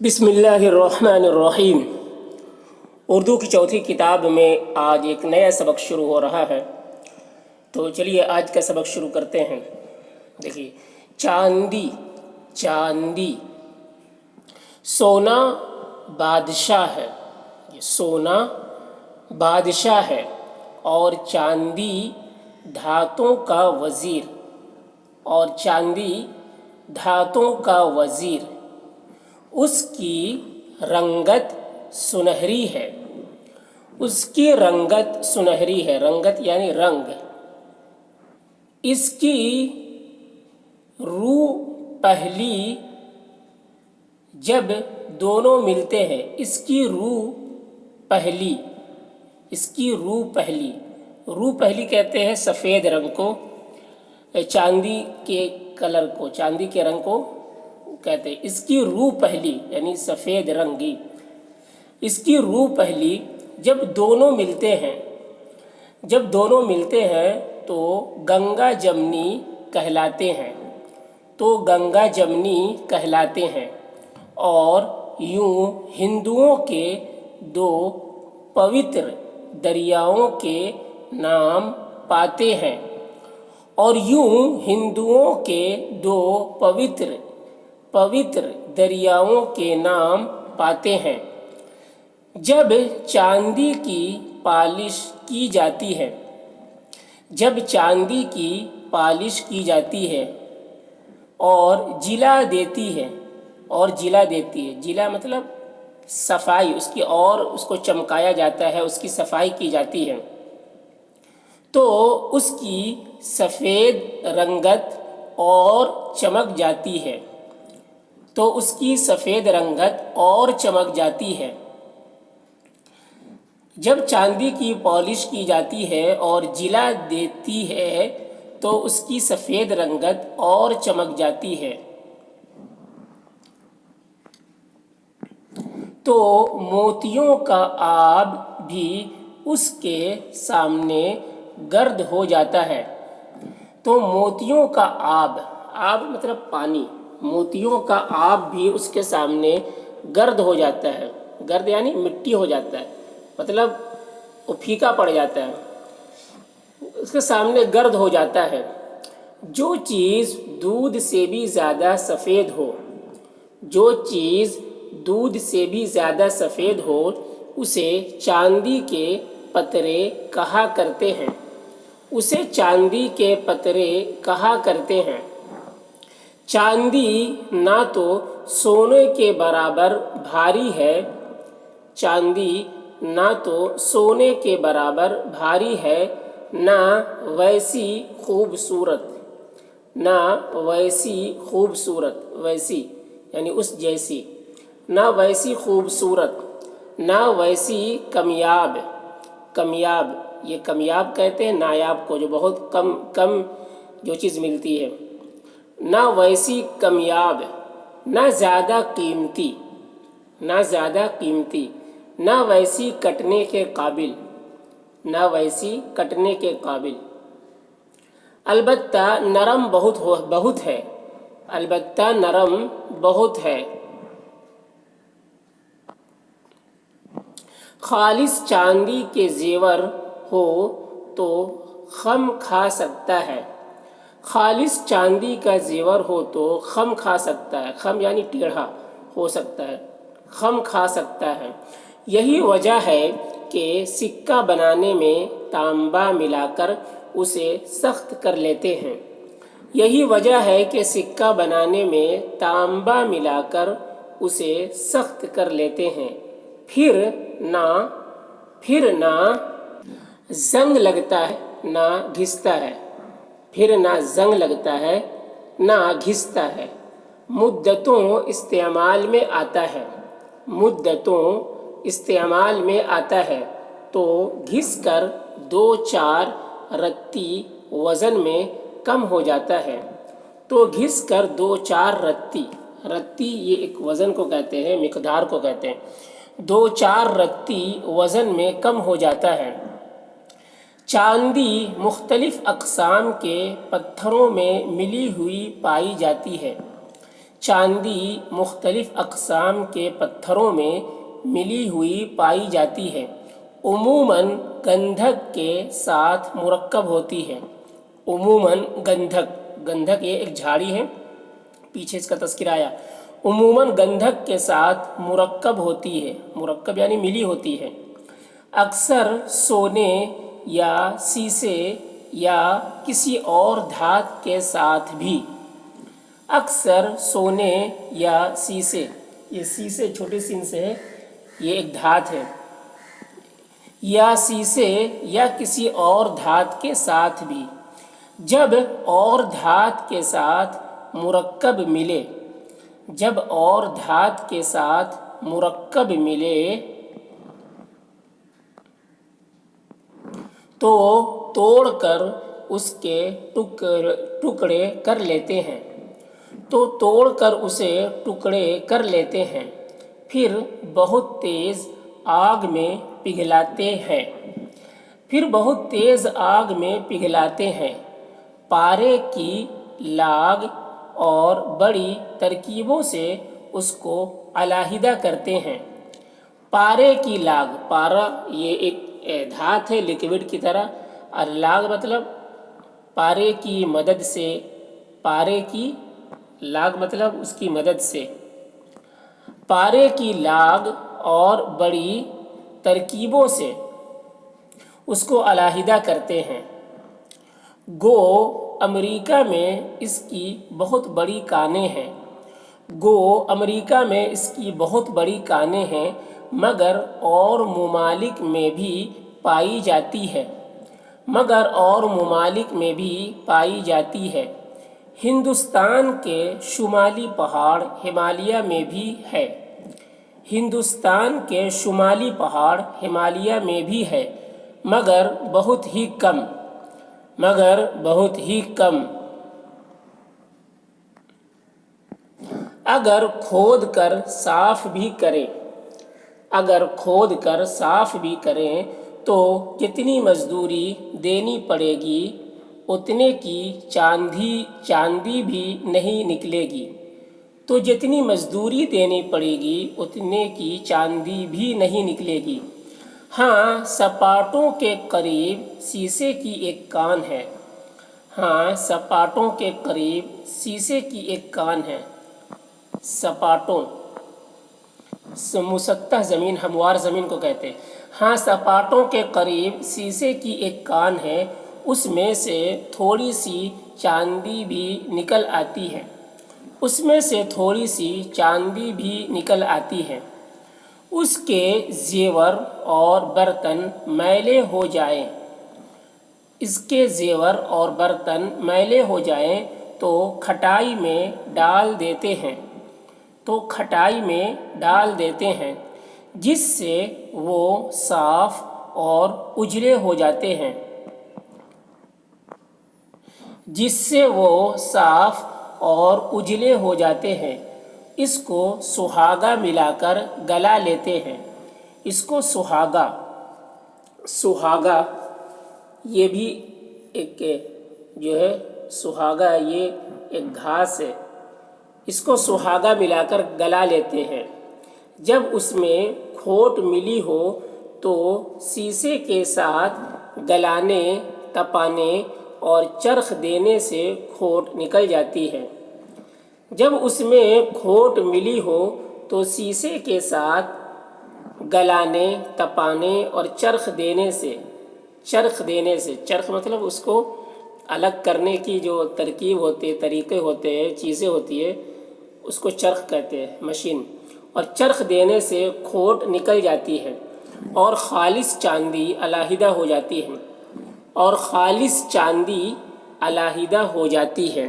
بسم اللہ الرحمن الرحیم۔ اردو کی چوتھی کتاب میں آج ایک نیا سبق شروع ہو رہا ہے، تو چلیے آج کا سبق شروع کرتے ہیں۔ دیکھیے، چاندی چاندی، سونا بادشاہ ہے، یہ سونا بادشاہ ہے اور چاندی دھاتوں کا وزیر، اور چاندی دھاتوں کا وزیر، اس کی رنگت سنہری ہے، اس کی رنگت سنہری ہے، رنگت یعنی رنگ، اس کی روح پہلی، جب دونوں ملتے ہیں، اس کی روح پہلی، اس کی روح پہلی، روح پہلی کہتے ہیں سفید رنگ کو، چاندی کے کلر کو، چاندی کے رنگ کو کہتے ہیں۔ اس کی روح پہلی یعنی سفید رنگی، اس کی روح پہلی جب دونوں ملتے ہیں، جب دونوں ملتے ہیں تو گنگا جمنی کہلاتے ہیں، تو گنگا جمنی کہلاتے ہیں، اور یوں ہندوؤں کے دو پوتر دریاؤں کے نام پاتے ہیں، اور یوں ہندوؤں کے دو پوتر دریاؤں کے نام پاتے ہیں۔ جب چاندی کی پالش کی جاتی ہے، جب چاندی کی پالش کی جاتی ہے اور جلا دیتی ہے، اور جلا دیتی ہے، جلا مطلب صفائی اس کی، اور اس کو چمکایا جاتا ہے، اس کی صفائی کی جاتی ہے، تو اس کی سفید رنگت اور چمک جاتی ہے، تو اس کی سفید رنگت اور چمک جاتی ہے۔ جب چاندی کی پالش کی جاتی ہے اور جلا دیتی ہے تو اس کی سفید رنگت اور چمک جاتی ہے، تو موتیوں کا آب بھی اس کے سامنے گرد ہو جاتا ہے، تو موتیوں کا آب، آب مطلب پانی، موتیوں کا آب بھی اس کے سامنے گرد ہو جاتا ہے، گرد یعنی مٹی ہو جاتا ہے، مطلب وہ پھیکا پڑ جاتا ہے، اس کے سامنے گرد ہو جاتا ہے۔ جو چیز دودھ سے بھی زیادہ سفید ہو، جو چیز دودھ سے بھی زیادہ سفید ہو، اسے چاندی کے پترے کہا کرتے ہیں، اسے چاندی کے پترے کہا کرتے ہیں۔ چاندی نہ تو سونے کے برابر بھاری ہے، چاندی نہ تو سونے کے برابر بھاری ہے، نہ ویسی خوبصورت، نہ ویسی خوبصورت، ویسی یعنی اس جیسی، نہ ویسی خوبصورت، نہ ویسی کمیاب، کمیاب یہ کمیاب کہتے ہیں نایاب کو، جو بہت کم جو چیز ملتی ہے، نہ ویسی کمیاب، نہ زیادہ قیمتی، نہ زیادہ قیمتی، نہ ویسی کٹنے کے قابل، نہ ویسی کٹنے کے قابل، البتہ نرم بہت ہے، البتہ نرم بہت ہے۔ خالص چاندی کے زیور ہو تو خم کھا سکتا ہے، خالص چاندی کا زیور ہو تو خم کھا سکتا ہے، خم یعنی ٹیڑھا ہو سکتا ہے، خم کھا سکتا ہے۔ یہی وجہ ہے کہ سکہ بنانے میں تانبا ملا کر اسے سخت کر لیتے ہیں، یہی وجہ ہے کہ سکہ بنانے میں تانبا ملا کر اسے سخت کر لیتے ہیں، پھر نہ زنگ لگتا ہے نہ گھستا ہے، پھر نہ زنگ لگتا ہے نہ گھستا ہے۔ مدتوں استعمال میں آتا ہے، مدتوں استعمال میں آتا ہے، تو گھس کر 2-4 رتی وزن میں کم ہو جاتا ہے، تو گھس کر 2-4 رتی، رتی یہ ایک وزن کو کہتے ہیں، مقدار کو کہتے ہیں، 2-4 رتی وزن میں کم ہو جاتا ہے۔ چاندی مختلف اقسام کے پتھروں میں ملی ہوئی پائی جاتی ہے، چاندی مختلف اقسام کے پتھروں میں ملی ہوئی پائی جاتی ہے، عموماً گندھک کے ساتھ مرکب ہوتی ہے۔ عموماً گندھک یہ ایک جھاڑی ہے، پیچھے اس کا تذکرہ آیا۔ عموماً گندھک کے ساتھ مرکب ہوتی ہے، مرکب یعنی ملی ہوتی ہے۔ اکثر سونے یا سیسے یا کسی اور دھات کے ساتھ بھی۔ اکثر سونے یا سیسے، یہ سیسے چھوٹے سین سے ہے، یہ ایک دھات ہے، یا سیسے یا کسی اور دھات کے ساتھ بھی۔ جب اور دھات کے ساتھ مرکب ملے، جب اور دھات کے ساتھ مرکب ملے تو توڑ کر اس کے ٹکڑے کر لیتے ہیں، تو توڑ کر اسے ٹکڑے کر لیتے ہیں، پھر بہت تیز آگ میں پگھلاتے ہیں، پھر بہت تیز آگ میں پگھلاتے ہیں۔ پارے کی لاگ اور بڑی ترکیبوں سے اس کو علیحدہ کرتے ہیں۔ پارے کی لاگ، پارا یہ ایک دھات ہے لکوڈ کی طرح، اور لاگ مطلب پارے کی مدد سے، پارے کی لاگ مطلب اس کی مدد سے، پارے کی لاگ اور بڑی ترکیبوں سے اس کو علیحدہ کرتے ہیں۔ گو امریکہ میں اس کی بہت بڑی کانیں ہیں، گو امریکہ میں اس کی بہت بڑی کانیں ہیں، مگر اور ممالک میں بھی پائی جاتی ہے، مگر اور ممالک میں بھی پائی جاتی ہے۔ ہندوستان کے شمالی پہاڑ ہمالیہ میں بھی ہے، ہندوستان کے شمالی پہاڑ ہمالیہ میں بھی ہے، مگر بہت ہی کم، مگر بہت ہی کم۔ اگر کھود کر صاف بھی کریں، اگر کھود کر صاف بھی کریں تو کتنی مزدوری دینی پڑے گی، اتنے کی چاندی بھی نہیں نکلے گی، تو جتنی مزدوری دینی پڑے گی اتنے کی چاندی بھی نہیں نکلے گی۔ ہاں سپاٹوں کے قریب سیسے کی ایک کان ہے، ہاں سپاٹوں کے قریب سیسے کی ایک کان ہے۔ سپاٹوں مسطح زمین، ہموار زمین کو کہتے ہیں۔ ہاں سپاٹوں کے قریب سیسے کی ایک کان ہے، اس میں سے تھوڑی سی چاندی بھی نکل آتی ہے، اس میں سے تھوڑی سی چاندی بھی نکل آتی ہے۔ اس کے زیور اور برتن میلے ہو جائیں، اس کے زیور اور برتن میلے ہو جائیں تو کھٹائی میں ڈال دیتے ہیں، تو کھٹائی میں ڈال دیتے ہیں، جس سے وہ صاف اور اجلے ہو جاتے ہیں، جس سے وہ صاف اور اجلے ہو جاتے ہیں۔ اس کو سہاگا ملا کر گلا لیتے ہیں، اس کو سہاگا یہ بھی ایک جو ہے سہاگا یہ ایک گھاس ہے، اس کو سہاگا ملا کر گلا لیتے ہیں۔ جب اس میں کھوٹ ملی ہو تو سیسے کے ساتھ گلانے، تپانے اور چرخ دینے سے کھوٹ نکل جاتی ہے۔ جب اس میں کھوٹ ملی ہو تو سیسے کے ساتھ گلانے، تپانے اور چرخ دینے سے، چرخ مطلب اس کو الگ کرنے کی جو ترکیب ہوتی ہے، طریقے ہوتے ہیں، چیزیں ہوتی ہے، اس کو چرخ کہتے ہیں، مشین، اور چرخ دینے سے کھوٹ نکل جاتی ہے اور خالص چاندی علیحدہ ہو جاتی ہے، اور خالص چاندی علیحدہ ہو جاتی ہے۔